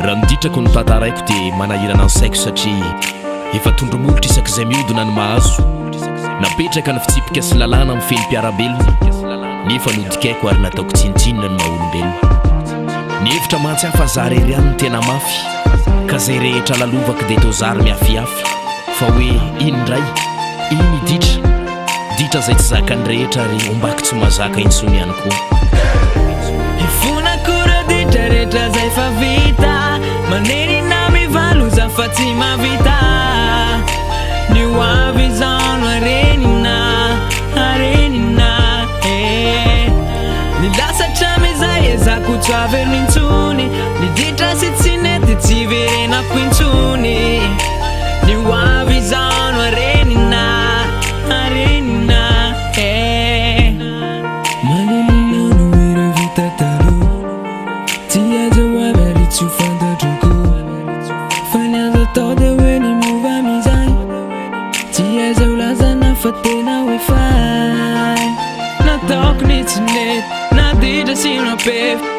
raha miditrako ny tantaraiko dia manahirana ny saiko satria efa tondromolotra isak'izay miodina ny mahazo napetraka ny fitsipika sy lalàna amin'ny feny mpiarabelona nefa nodikaiko ary nataoko tsinitsinina ny maha-olombelona ny hevitra mantsy hafa zary ery any ny tena mafy ka zay rehetra lalovaka dia tozary miafiafy fa hoe iny ndray iny ditra zay tsy zakany rehetra ary ombako tsy mazaka intsony ihany koa ifonakora ditra rehetra zay fa vita manery na mivaluza fa tsy mavita ny hoavy zano arenina ny lasatra mizay ezako tsy averiny intsony ny ditra sy tsy nety tsy verenako intsony ny hoavy zano arenina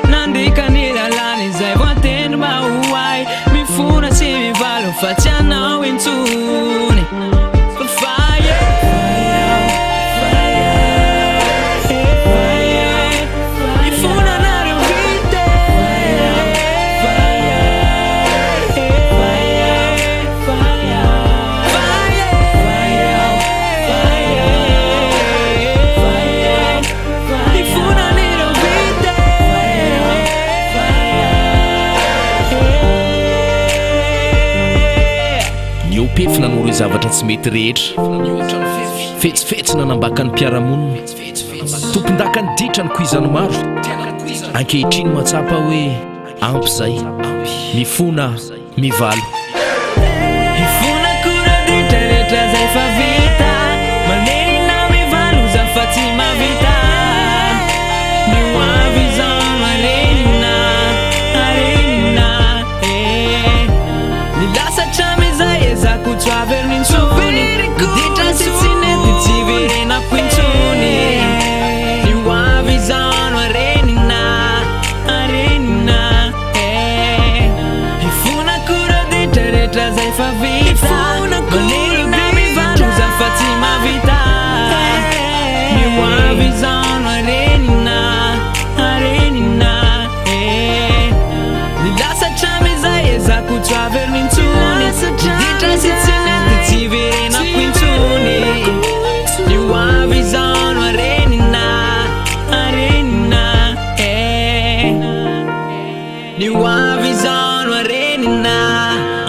nandika ny lalàna izay voateny mahoay mifona sy mivalo fa tsy anao intsony pefina noro zavatra tsy mety rehetra fetsifetsina nambaka ny mpiaramonina tompondaka ny ditra ny koizany maro ankehitriny matsapa hoe ampy zay mifona mivalo ifona kora ditra rehetra zay fa vita manery na mivaluza fa tsy mavita ny hoavy zano arenina ny lasatra mizay ezako tsy averiny intsony ditra sy tsy nety tsy verenako intsony ny hoavy zano arenina ifona kora ditra rehetra zay fa vita manery na mivaluza fa tsy mavita ny hoavy zano arenina ny lasatra mizay ezako tsy averiny intsony ditra sy tsy nety tsy verenako intsony ny hoavy zano arenina ny hoavy zano arenina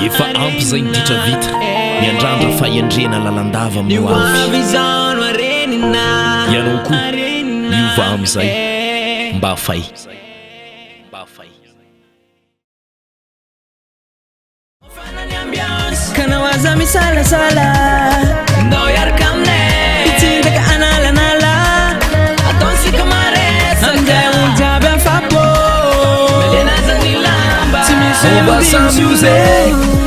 efa ampy zay ny ditra vita ny andrandra fahendrena lalandava ny hoavy zano arenina ianao koa miova am'izay mba afay kanawaza misalasala ndao yaraka aminay itsindaka analanala ataonsika maresa anjay onjiaby afapo melenazany lamba tsy misy